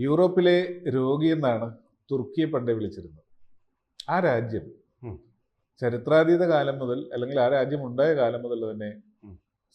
യൂറോപ്പിലെ രോഗി എന്നാണ് തുർക്കിയെ പണ്ടേ വിളിച്ചിരുന്നത്. ആ രാജ്യം ചരിത്രാതീത കാലം മുതൽ, അല്ലെങ്കിൽ ആ രാജ്യം ഉണ്ടായ കാലം മുതൽ തന്നെ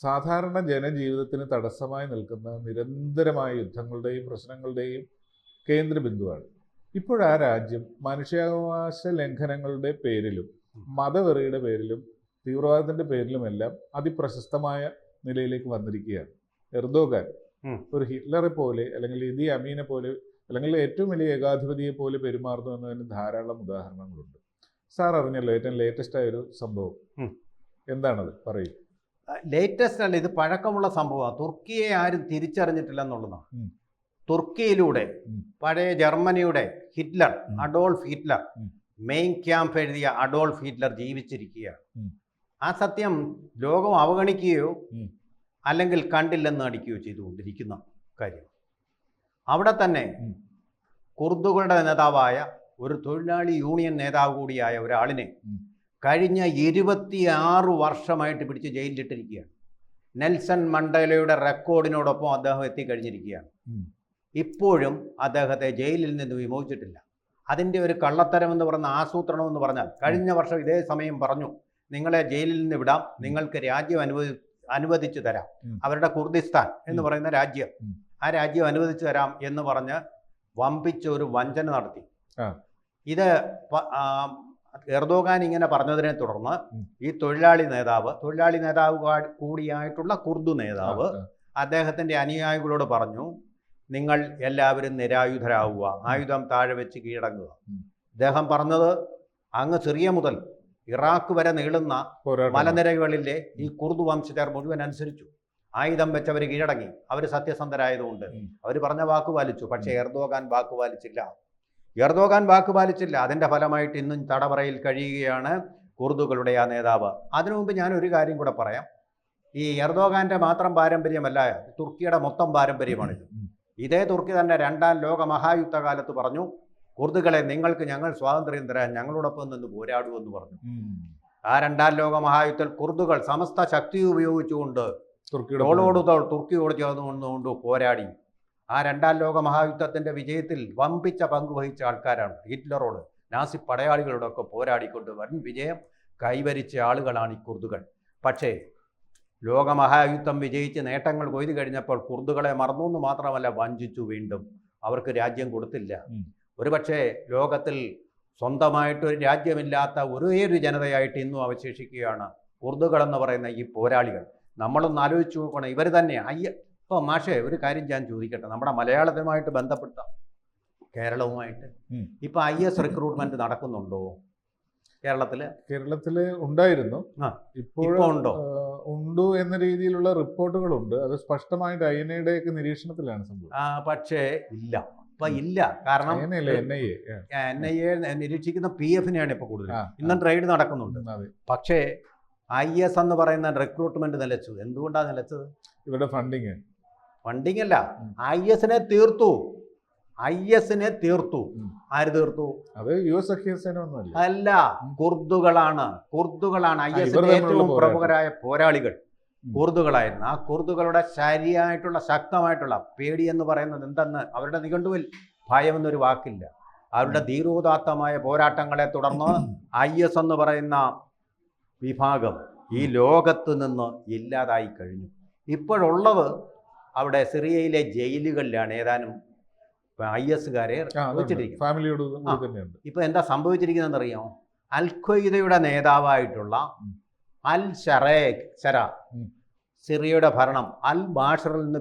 സാധാരണ ജനജീവിതത്തിന് തടസ്സമായി നിൽക്കുന്ന നിരന്തരമായ യുദ്ധങ്ങളുടെയും പ്രശ്നങ്ങളുടെയും കേന്ദ്ര ബിന്ദുവാണ്. ഇപ്പോഴാ രാജ്യം മനുഷ്യാവകാശ ലംഘനങ്ങളുടെ പേരിലും മതവെറിയുടെ പേരിലും തീവ്രവാദത്തിന്റെ പേരിലുമെല്ലാം അതിപ്രശസ്തമായ നിലയിലേക്ക് വന്നിരിക്കുകയാണ്. എർദോഗാൻ ഒരു ഹിറ്റ്ലറെ പോലെ, അല്ലെങ്കിൽ ഇദി അമീനെ പോലെ, അല്ലെങ്കിൽ ഏറ്റവും വലിയ ഏകാധിപതിയെ പോലെ പെരുമാറുന്നു എന്നതിന് ധാരാളം ഉദാഹരണങ്ങളുണ്ട്. സാർ അറിഞ്ഞല്ലോ ഏറ്റവും ലേറ്റസ്റ്റ് ആയൊരു സംഭവം എന്താണത്? പറയൂ. ലേറ്റസ്റ്റ് അല്ല, ഇത് പഴക്കമുള്ള സംഭവമാണ്. തുർക്കിയെ ആരും തിരിച്ചറിഞ്ഞിട്ടില്ല എന്നുള്ളതാണ്. തുർക്കിയിലൂടെ പഴയ ജർമ്മനിയുടെ Hitler, Adolf Hitler, main camp എഴുതിയ അഡോൾഫ് ഹിറ്റ്ലർ ജീവിച്ചിരിക്കുകയാണ്. ആ സത്യം ലോകം അവഗണിക്കുകയോ അല്ലെങ്കിൽ കണ്ടില്ലെന്ന് നടിക്കുകയോ ചെയ്തുകൊണ്ടിരിക്കുന്ന കാര്യം. അവിടെ തന്നെ കുർദുകളുടെ നേതാവായ ഒരു തൊഴിലാളി യൂണിയൻ നേതാവ് കൂടിയായ ഒരാളിനെ കഴിഞ്ഞ 26 വർഷമായിട്ട് പിടിച്ച് ജയിലിലിട്ടിരിക്കുകയാണ്. നെൽസൺ മണ്ടേലയുടെ റെക്കോർഡിനോടൊപ്പം അദ്ദേഹം എത്തിക്കഴിഞ്ഞിരിക്കുകയാണ്. ഇപ്പോഴും അദ്ദേഹത്തെ ജയിലിൽ നിന്ന് വിമോചിച്ചിട്ടില്ല. അതിൻ്റെ ഒരു കള്ളത്തരം എന്ന് പറയുന്ന ആസൂത്രണം എന്ന് പറഞ്ഞാൽ, കഴിഞ്ഞ വർഷം ഇതേ സമയം പറഞ്ഞു, നിങ്ങളെ ജയിലിൽ നിന്ന് വിടാം, നിങ്ങൾക്ക് രാജ്യം അനുവദിച്ചു തരാം, അവരുടെ കുർദിസ്ഥാൻ എന്ന് പറയുന്ന രാജ്യം, ആ രാജ്യം അനുവദിച്ചു തരാം എന്ന് പറഞ്ഞ് വമ്പിച്ച ഒരു വഞ്ചന നടത്തി. ഇത് എർദോഗാൻ ഇങ്ങനെ പറഞ്ഞതിനെ തുടർന്ന് ഈ തൊഴിലാളി നേതാവ് കൂടിയായിട്ടുള്ള കുർദു നേതാവ് അദ്ദേഹത്തിൻ്റെ അനുയായികളോട് പറഞ്ഞു, നിങ്ങൾ എല്ലാവരും നിരായുധരാകുക, ആയുധം താഴെ വെച്ച് കീഴടങ്ങുക. അദ്ദേഹം പറഞ്ഞത് അങ്ങ് സിറിയ മുതൽ ഇറാഖ് വരെ നീളുന്ന മലനിരകളിലെ ഈ കുർദു വംശജർ മുഴുവൻ അനുസരിച്ചു. ആയുധം വെച്ചവർ കീഴടങ്ങി. അവർ സത്യസന്ധരായതുകൊണ്ട് അവർ പറഞ്ഞ വാക്ക് പാലിച്ചു. പക്ഷേ എർദോഗാൻ വാക്ക് പാലിച്ചില്ല. അതിൻ്റെ ഫലമായിട്ട് ഇന്നും തടവറയിൽ കഴിയുകയാണ് കുർദുകളുടെ ആ നേതാവ്. അതിനു മുമ്പ് ഞാൻ ഒരു കാര്യം കൂടെ പറയാം. ഈ എർദോഗാന്റെ മാത്രം പാരമ്പര്യമല്ല, തുർക്കിയുടെ മൊത്തം പാരമ്പര്യമാണിത്. ഇതേ തുർക്കി തന്നെ 2ാം ലോക മഹായുദ്ധകാലത്ത് പറഞ്ഞു, കുർദുകളെ നിങ്ങൾക്ക് ഞങ്ങൾ സ്വാതന്ത്ര്യം തരാൻ ഞങ്ങളോടൊപ്പം നിന്ന് പോരാടുമെന്ന് പറഞ്ഞു. ആ 2ാം ലോക മഹായുദ്ധത്തിൽ കുർദുകൾ സമസ്ത ശക്തി ഉപയോഗിച്ചുകൊണ്ട് തുർക്കിയോട് ചേർന്നുകൊണ്ട് പോരാടി. ആ 2ാം ലോക മഹായുദ്ധത്തിന്റെ വിജയത്തിൽ വമ്പിച്ച പങ്ക് വഹിച്ച ആൾക്കാരാണ്. ഹിറ്റ്ലറോട്, നാസി പടയാളികളോടൊക്കെ പോരാടിക്കൊണ്ട് വൻ വിജയം കൈവരിച്ച ആളുകളാണ് ഈ കുർദുകൾ. പക്ഷേ ലോകമഹായുദ്ധം വിജയിച്ച് നേട്ടങ്ങൾ കൊയ്തു കഴിഞ്ഞപ്പോൾ കുർദുകളെ മറന്നു എന്ന് മാത്രമല്ല, വഞ്ചിച്ചു. വീണ്ടും അവർക്ക് രാജ്യം കൊടുത്തില്ല. ഒരുപക്ഷെ ലോകത്തിൽ സ്വന്തമായിട്ടൊരു രാജ്യമില്ലാത്ത ഒരേയൊരു ജനതയായിട്ട് ഇന്നും അവശേഷിക്കുകയാണ് കുർദുകൾ എന്ന് പറയുന്ന ഈ പോരാളികൾ. നമ്മളൊന്ന് ആലോചിച്ച് നോക്കണം. ഇവർ തന്നെ ഇപ്പോൾ മാഷേ ഒരു കാര്യം ഞാൻ ചോദിക്കട്ടെ, നമ്മുടെ മലയാളവുമായിട്ട് ബന്ധപ്പെട്ട കേരളവുമായിട്ട് ഇപ്പൊ IS റിക്രൂട്ട്മെന്റ് നടക്കുന്നുണ്ടോ കേരളത്തിൽ? ഉണ്ടായിരുന്നു, ഇപ്പോഴുണ്ടോ? ഉണ്ടോ എന്ന രീതിയിലുള്ള റിപ്പോർട്ടുകളുണ്ട്. അത് സ്പഷ്ടമായിട്ട് INA ഒക്കെ നിരീക്ഷണത്തിലാണ് സംഭവം. പക്ഷേ ഇല്ല, ഇപ്പൊ ഇല്ല. കാരണം NIA നിരീക്ഷിക്കുന്ന PF-നെയാണ് ഇപ്പൊ കൂടുതൽ. ഇന്നും ട്രേഡ് നടക്കുന്നുണ്ട്. പക്ഷേ IS എന്ന് പറയുന്ന റിക്രൂട്ട്മെന്റ് നിലച്ചു. എന്തുകൊണ്ടാണ് നിലച്ചത്? ഇവരുടെ ഫണ്ടിങ് അല്ല, IS-നെ തീർത്തു. ആര് തീർത്തു? അത് US സഖ്യസേന അല്ല, കുർദുകളാണ്. IS-ന്റെ ഏറ്റവും പ്രമുഖരായ പോരാളികൾ കുർദുകളായിരുന്നു. ആ കുർദുകളുടെ ശരിയായിട്ടുള്ള ശക്തമായിട്ടുള്ള പേടി എന്ന് പറയുന്നത് എന്തെന്ന് അവരുടെ നിഘണ്ടുവിൽ ഭയം എന്നൊരു വാക്കില്ല. അവരുടെ ധീരോദാത്തമായ പോരാട്ടങ്ങളെ തുടർന്ന് IS എന്ന് പറയുന്ന വിഭാഗം ഈ ലോകത്ത് നിന്ന് ഇല്ലാതായി കഴിഞ്ഞു. ഇപ്പോഴുള്ളത് അവിടെ സിറിയയിലെ ജയിലുകളിലാണ് ഏതാനും IS-കാരെ വെച്ചിരിക്കുന്നത്. ഇപ്പൊ എന്താ സംഭവിച്ചിരിക്കുന്നതെന്ന് അറിയാമോ? അൽ-ഖ്വയ്ദയുടെ നേതാവായിട്ടുള്ള അൽ-ശറ സിറിയയുടെ ഭരണം അൽ-ബാഷറിൽ നിന്ന്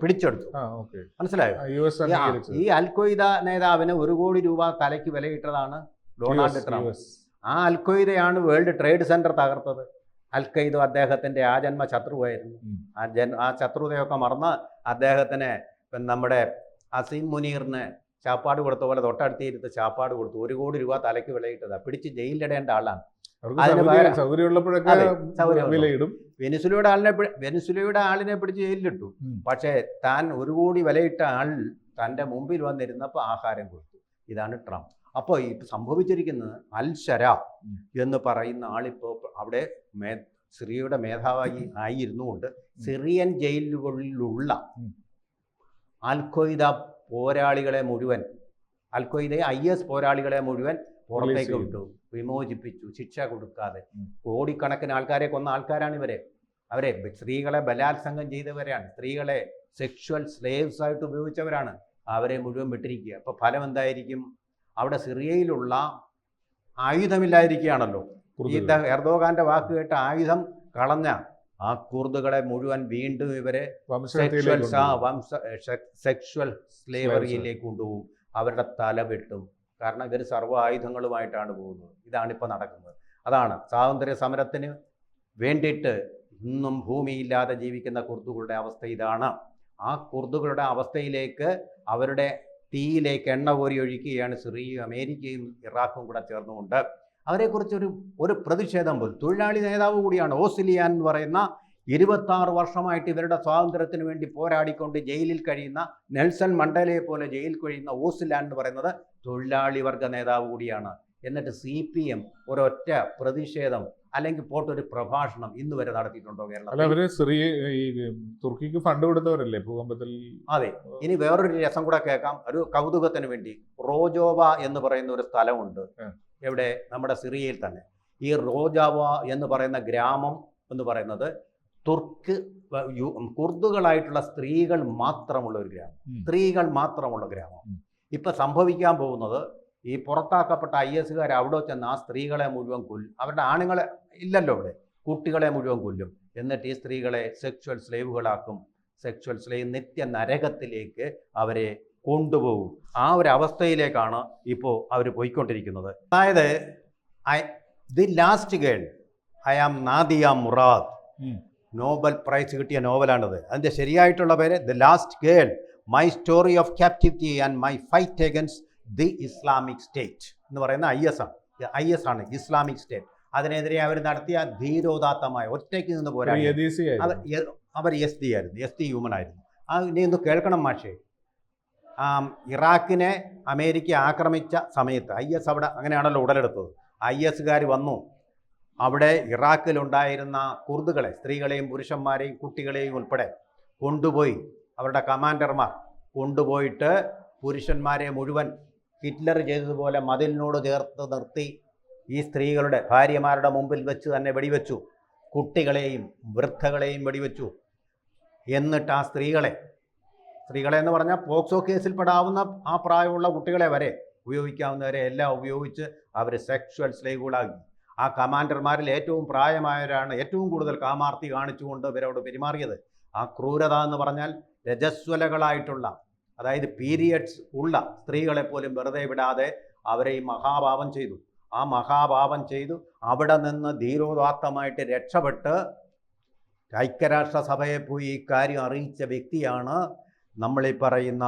പിടിച്ചെടുത്തു. മനസ്സിലായോ? ഈ അൽ-ഖ്വയ്ദ നേതാവിന് 1 കോടി രൂപ തലയ്ക്ക് വിലയിട്ടതാണ് ഡൊണാൾഡ് ട്രംപ്. ആ അൽ-ഖ്വയ്ദയാണ് വേൾഡ് ട്രേഡ് സെന്റർ തകർത്തത്. അൽ-ഖ്വയ്ദ അദ്ദേഹത്തിന്റെ ആജന്മ ശത്രുവായിരുന്നു. ആ ശത്രുതയൊക്കെ മറന്ന് അദ്ദേഹത്തിന് നമ്മുടെ അസീം മുനീറിന് ചാപ്പാട് കൊടുത്ത പോലെ തൊട്ടടുത്തിരുത്ത് ചാപ്പാട് കൊടുത്തു. 1 കോടി രൂപ തലയ്ക്ക് വിലയിട്ടതാ. പിടിച്ച് ജയിലിലിടേണ്ട ആളാണ്. വെനിസുലയുടെ ആളിനെ പിടിച്ച് ജയിലിലിട്ടു. പക്ഷേ താൻ 1 കോടി വിലയിട്ട ആൾ തൻ്റെ മുമ്പിൽ വന്നിരുന്നപ്പോൾ ആഹാരം കൊടുത്തു. ഇതാണ് ട്രംപ്. അപ്പോൾ ഈ സംഭവിച്ചിരിക്കുന്നത് അൽ-ശറ എന്ന് പറയുന്ന ആളിപ്പോൾ അവിടെ സിറിയയുടെ മേധാവി ആയിരുന്നുകൊണ്ട് സിറിയൻ ജയിലുകളിലുള്ള അൽ-ഖ്വയ്ദ പോരാളികളെ മുഴുവൻ, അൽ-ഖ്വയ്ദ IS പോരാളികളെ മുഴുവൻ പുറത്തേക്ക് വിട്ടു, വിമോചിപ്പിച്ചു, ശിക്ഷ കൊടുക്കാതെ. കോടിക്കണക്കിന് ആൾക്കാരെ കൊന്ന ആൾക്കാരാണ് ഇവരെ. അവരെ സ്ത്രീകളെ ബലാത്സംഗം ചെയ്തവരാണ്, സ്ത്രീകളെ സെക്ഷുവൽ സ്ലേവ്സ് ആയിട്ട് ഉപയോഗിച്ചവരാണ്. അവരെ മുഴുവൻ വിട്ടിരിക്കുക. അപ്പോൾ ഫലം എന്തായിരിക്കും? അവിടെ സിറിയയിലുള്ള ആയുധമില്ലാതിരിക്കുകയാണല്ലോ. ഈ എർദോഗാന്റെ വാക്ക് കേട്ട ആയുധം കളഞ്ഞ ആ കുർദുകളെ മുഴുവൻ വീണ്ടും ഇവരെ സെക്ഷുവൽ സ്ലേവറിയിലേക്ക് കൊണ്ടുപോകും. അവരുടെ തല വെട്ടും. കാരണം ഇവർ സർവ്വ ആയുധങ്ങളുമായിട്ടാണ് പോകുന്നത്. ഇതാണിപ്പോൾ നടക്കുന്നത്. അതാണ് സ്വാതന്ത്ര്യ സമരത്തിന് വേണ്ടിയിട്ട് ഇന്നും ഭൂമിയില്ലാതെ ജീവിക്കുന്ന കുർദുകളുടെ അവസ്ഥ ഇതാണ്. ആ കുർദുകളുടെ അവസ്ഥയിലേക്ക്, അവരുടെ തീയിലേക്ക് എണ്ണ കോരി ഒഴിക്കുകയാണ് സിറിയയും അമേരിക്കയും ഇറാഖും കൂടെ ചേർന്നുകൊണ്ട്. അവരെക്കുറിച്ചൊരു പ്രതിഷേധം പോലും. തൊഴിലാളി നേതാവ് കൂടിയാണ് ഓസിലിയാൻ എന്ന് പറയുന്ന 26 വർഷമായിട്ട് ഇവരുടെ സ്വാതന്ത്ര്യത്തിന് വേണ്ടി പോരാടിക്കൊണ്ട് ജയിലിൽ കഴിയുന്ന നെൽസൺ മണ്ടേലയെ പോലെ ജയിലിൽ കഴിയുന്ന ഓസിലാൻ എന്ന് പറയുന്നത് തൊഴിലാളി വർഗ നേതാവ് കൂടിയാണ്. എന്നിട്ട് CPM ഒരൊറ്റ പ്രതിഷേധം അല്ലെങ്കിൽ പോട്ടൊരു പ്രഭാഷണം ഇന്ന് വരെ നടത്തിയിട്ടുണ്ടോ കേരളത്തിൽ? തുർക്കിക്ക് ഫണ്ട് കൊടുത്തവരല്ലേ ഭൂകമ്പത്തിൽ? അതെ. ഇനി വേറൊരു രസം കൂടെ കേൾക്കാം, ഒരു കൗതുകത്തിന് വേണ്ടി. റോജോവ എന്ന് പറയുന്ന ഒരു സ്ഥലമുണ്ട്. എവിടെ? നമ്മുടെ സിറിയയിൽ തന്നെ. ഈ റോജാവ എന്ന് പറയുന്ന ഗ്രാമം എന്ന് പറയുന്നത് കുർദുകളായിട്ടുള്ള സ്ത്രീകൾ മാത്രമുള്ള ഒരു ഗ്രാമം, സ്ത്രീകൾ മാത്രമുള്ള ഗ്രാമം. ഇപ്പൊ സംഭവിക്കാൻ പോകുന്നത്, ഈ പുറത്താക്കപ്പെട്ട ISകാർ അവിടെ ചെന്ന് ആ സ്ത്രീകളെ മുഴുവൻ കൊല്ലും. അവരുടെ ആണുങ്ങളെ ഇല്ലല്ലോ അവിടെ, കുട്ടികളെ മുഴുവൻ കൊല്ലും. എന്നിട്ട് ഈ സ്ത്രീകളെ സെക്ഷുവൽ സ്ലേവുകളാക്കും. സെക്ഷുവൽ സ്ലേവ് നിത്യ നരകത്തിലേക്ക് അവരെ കൊണ്ടുപോകും. ആ ഒരു അവസ്ഥയിലേക്കാണ് ഇപ്പോൾ അവർ പോയിക്കൊണ്ടിരിക്കുന്നത്. അതായത് the last girl, I am Nadia Murad. Nobel prize കിട്ടിയ നോവലാണിത്. അതിൻ്റെ ശരിയായിട്ടുള്ള പേര് the last girl, my story of captivity and my fight against the Islamic State എന്ന് പറയുന്ന IS ആണ്, ഇസ്ലാമിക് സ്റ്റേറ്റ്. അതിനെതിരെ അവർ നടത്തിയ ധീരോദാത്തമായ ഒറ്റയ്ക്ക് നിന്ന് പോരാടി. അവർ SD ആയിരുന്നു, SD ഹ്യൂമൻ ആയിരുന്നു. ഇനി ഒന്ന് കേൾക്കണം മാഷേ. ഇറാഖിനെ അമേരിക്ക ആക്രമിച്ച സമയത്ത് IS അവിടെ അങ്ങനെയാണല്ലോ ഉടലെടുത്തത്. ISകാർ വന്നു, അവിടെ ഇറാഖിലുണ്ടായിരുന്ന കുർദുകളെ, സ്ത്രീകളെയും പുരുഷന്മാരെയും കുട്ടികളെയും ഉൾപ്പെടെ കൊണ്ടുപോയി, അവരുടെ കമാൻഡർമാർ കൊണ്ടുപോയിട്ട് പുരുഷന്മാരെ മുഴുവൻ ഹിറ്റ്ലർ ചെയ്തതുപോലെ മതിലിനോട് ചേർത്ത് നിർത്തി ഈ സ്ത്രീകളുടെ ഭാര്യമാരുടെ മുമ്പിൽ വെച്ച് തന്നെ വെടിവെച്ചു. കുട്ടികളെയും വൃദ്ധകളെയും വെടിവെച്ചു. എന്നിട്ട് ആ സ്ത്രീകളെ എന്ന് പറഞ്ഞാൽ പോക്സോ കേസിൽ പെടാവുന്ന ആ പ്രായമുള്ള കുട്ടികളെ വരെ, ഉപയോഗിക്കാവുന്നവരെ എല്ലാം ഉപയോഗിച്ച് അവർ സെക്ഷുവൽ സ്ലേവുകളാക്കി. ആ കമാൻഡർമാരിൽ ഏറ്റവും പ്രായമായവരാണ് ഏറ്റവും കൂടുതൽ കാമാർത്തി കാണിച്ചുകൊണ്ട് ഇവരോട് പെരുമാറിയത്. ആ ക്രൂരത എന്ന് പറഞ്ഞാൽ രജസ്വലകളായിട്ടുള്ള, അതായത് പീരിയഡ്സ് ഉള്ള സ്ത്രീകളെ പോലും വെറുതെ വിടാതെ അവരെ ഈ മഹാപാപം ചെയ്തു. ആ മഹാപാപം ചെയ്തു അവിടെ നിന്ന് ധീരോദാത്തമായിട്ട് രക്ഷപ്പെട്ട് ഐക്യരാഷ്ട്രസഭയെ പോയി ഈ കാര്യം അറിയിച്ച വ്യക്തിയാണ് നമ്മളീ പറയുന്ന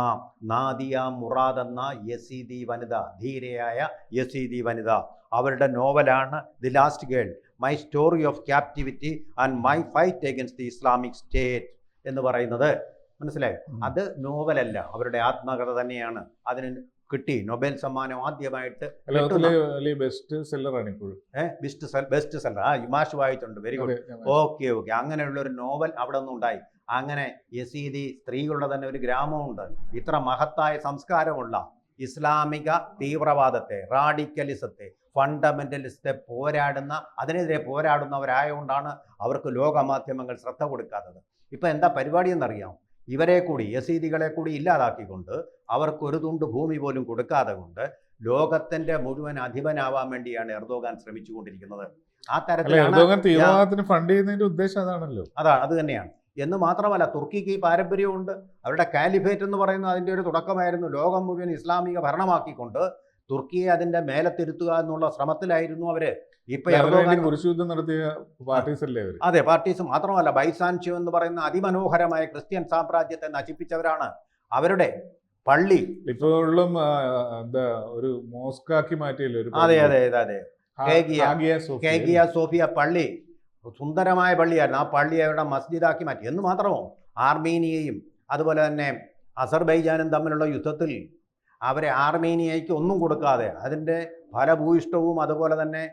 നാദിയ മുറാദ് എന്ന യസീദി വനിത, ധീരയായ യസീദി വനിത. അവരുടെ നോവലാണ് the last girl, my story of captivity and my fight against the Islamic State എന്ന് പറയുന്നത്. മനസ്സിലായോ? അത് നോവലല്ല, അവരുടെ ആത്മകഥ തന്നെയാണ്. അതിന് കിട്ടി നൊബേൽ സമ്മാനം ആദ്യമായിട്ട്. ബെസ്റ്റ് സെല്ലറാണ് ഇപ്പോഴും. Best seller. ഇമാഷ് വായിച്ചിട്ടുണ്ട്. Very good. ഓക്കെ. അങ്ങനെയുള്ള ഒരു നോവൽ അവിടെ നിന്നുണ്ടായി. അങ്ങനെ യസീദി സ്ത്രീകളുടെ തന്നെ ഒരു ഗ്രാമമുണ്ട്. ഇത്ര മഹത്തായ സംസ്കാരമുള്ള ഇസ്ലാമിക തീവ്രവാദത്തെ, റാഡിക്കലിസത്തെ, ഫണ്ടമെന്റലിസത്തെ അതിനെതിരെ പോരാടുന്നവരായതുകൊണ്ടാണ് അവർക്ക് ലോകമാധ്യമങ്ങൾ ശ്രദ്ധ കൊടുക്കാത്തത്. ഇപ്പം എന്താ പരിപാടി എന്നറിയാം? ഇവരെ കൂടി, യസീദികളെ കൂടി ഇല്ലാതാക്കിക്കൊണ്ട്, അവർക്ക് ഒരു തുണ്ട് ഭൂമി പോലും കൊടുക്കാതെ കൊണ്ട് ലോകത്തിന്റെ മുഴുവൻ അധിപനാവാൻ വേണ്ടിയാണ് എർദോഗാൻ ശ്രമിച്ചുകൊണ്ടിരിക്കുന്നത്. ആ തരത്തിലാണ് ഫണ്ട് ചെയ്യുന്നതിന്റെ ഉദ്ദേശം അതാണല്ലോ. അത് തന്നെയാണ്. എന്ന് മാത്രമല്ല, തുർക്കിക്ക് ഈ പാരമ്പര്യമുണ്ട്. അവരുടെ കാലിഫേറ്റ് എന്ന് പറയുന്നത് അതിൻ്റെ ഒരു തുടക്കമായിരുന്നു. ലോകം മുഴുവൻ ഇസ്ലാമിക ഭരണമാക്കിക്കൊണ്ട് തുർക്കിയെ അതിൻ്റെ മേലത്തിരുത്തുക എന്നുള്ള ശ്രമത്തിലായിരുന്നു അവര്. ഇപ്പൊ കുരിശുയുദ്ധം നടത്തിയ പാർട്ടീസ് അല്ലേ അവര്? അതെ, പാർട്ടീസ് മാത്രമല്ല, ബൈസാൻഷ്യം എന്ന് പറയുന്ന അതിമനോഹരമായ ക്രിസ്ത്യൻ സാമ്രാജ്യത്തെ നശിപ്പിച്ചവരാണ്. അവരുടെ പള്ളി ഇപ്പോഴും എന്താ ഒരു മോസ്കാക്കി മാറ്റിയല്ലോ. അതെ അതെ അതെ ഹേഗിയ സോഫിയ പള്ളി സുന്ദരമായ പള്ളിയായിരുന്നു. ആ പള്ളി അവരുടെ മസ്ജിദാക്കി മാറ്റി. എന്ന് മാത്രമോ, ആർമീനിയയും അതുപോലെ തന്നെ അസർബൈജാനും തമ്മിലുള്ള യുദ്ധത്തിൽ അവരെ ആർമേനിയയ്ക്ക് ഒന്നും കൊടുക്കാതെ അതിൻ്റെ ഫലഭൂയിഷ്ടവും അതുപോലെ തന്നെ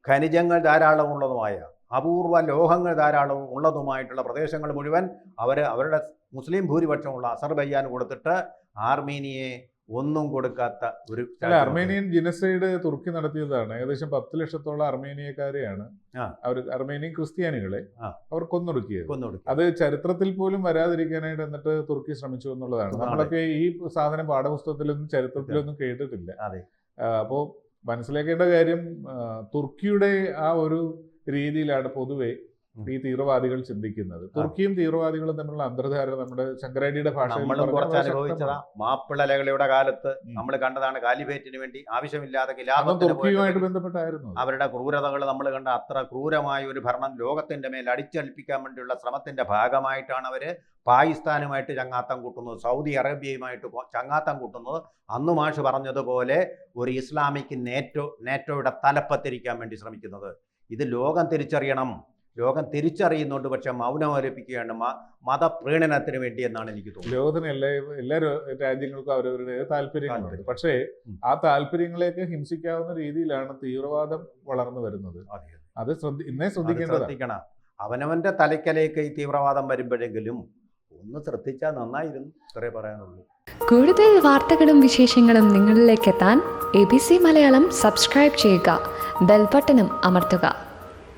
ഖനിജങ്ങൾ ധാരാളമുള്ളതുമായ അപൂർവ ലോഹങ്ങൾ ധാരാളം ഉള്ളതുമായിട്ടുള്ള പ്രദേശങ്ങൾ മുഴുവൻ അവരുടെ മുസ്ലിം ഭൂരിപക്ഷമുള്ള അസർബൈജാൻ കൊടുത്തിട്ട് ആർമീനിയെ ഒന്നും കൊടുക്കാത്ത ഒരു അല്ല, അർമേനിയൻ ജിനസൈഡ് തുർക്കി നടത്തിയതാണ്. ഏകദേശം 10 ലക്ഷത്തോളം അർമേനിയക്കാരെയാണ് അവർ അർമേനിയൻ ക്രിസ്ത്യാനികളെ അവർ കൊന്നൊടുക്കിയത്. അത് ചരിത്രത്തിൽ പോലും വരാതിരിക്കാനായിട്ട് എന്നിട്ട് തുർക്കി ശ്രമിച്ചു എന്നുള്ളതാണ്. നമ്മളൊക്കെ ഈ സാധനം പാഠപുസ്തകത്തിലൊന്നും ചരിത്രത്തിലൊന്നും കേട്ടിട്ടില്ല. അപ്പോൾ മനസ്സിലാക്കേണ്ട കാര്യം തുർക്കിയുടെ ആ ഒരു രീതിയിലാണ് പൊതുവെ ഈ തീവ്രവാദികൾ ചിന്തിക്കുന്നത്. തുർക്കിയും തീവ്രവാദികളും തമ്മിലുള്ള അന്തർധാര നമ്മുടെ ശങ്കരാടിയുടെ നമ്മളും കുറച്ച് അനുഭവിച്ചതാ. മാപ്പിളലകളുടെ കാലത്ത് നമ്മൾ കണ്ടതാണ്. കാലിബേറ്റിന് വേണ്ടി ആവശ്യമില്ലാതെ തുർക്കിയുമായിട്ട് ബന്ധപ്പെട്ടായിരുന്നു അവരുടെ ക്രൂരതകൾ നമ്മൾ കണ്ട. അത്ര ക്രൂരമായ ഒരു ഭരണം ലോകത്തിന്റെ മേൽ അടിച്ചേൽപ്പിക്കാൻ വേണ്ടിയുള്ള ശ്രമത്തിന്റെ ഭാഗമായിട്ടാണ് അവര് പാകിസ്ഥാനുമായിട്ട് ചങ്ങാത്തം കൂട്ടുന്നത്, സൗദി അറേബ്യയുമായിട്ട് ചങ്ങാത്തം കൂട്ടുന്നത്. അന്ന് മാഷ് പറഞ്ഞതുപോലെ ഒരു ഇസ്ലാമിക് നേറ്റോയുടെ തലപ്പത്തിരിക്കാൻ വേണ്ടി ശ്രമിക്കുന്നത്. ഇത് ലോകം തിരിച്ചറിയണം. ലോകം തിരിച്ചറിയുന്നുണ്ട്, പക്ഷെ മൗനം അവലംബിക്കുകയാണ് മതപ്രീണനത്തിന് വേണ്ടി എന്നാണ് എനിക്ക് തോന്നുന്നത്. ലോകത്തിന് എല്ലാ രാജ്യങ്ങൾക്കും അവരവരുടെ താല്പര്യങ്ങളുണ്ട്. പക്ഷേ ആ താല്പര്യങ്ങളെയൊക്കെ ഹിംസിക്കാവുന്ന രീതിയിലാണ് തീവ്രവാദം വളർന്നു വരുന്നത്. അത് ശ്രദ്ധിക്കണം. അവനവന്റെ തലയ്ക്കലേക്ക് ഈ തീവ്രവാദം വരുമ്പോഴെങ്കിലും ഒന്ന് ശ്രദ്ധിച്ചാൽ നന്നായിരുന്നു. ഇത്രേ പറയാനുള്ളൂ. കൂടുതൽ വാർത്തകളും വിശേഷങ്ങളും നിങ്ങളിലേക്ക് എത്താൻ ABC മലയാളം സബ്സ്ക്രൈബ് ചെയ്യുക, ബെൽബട്ടനും അമർത്തുക.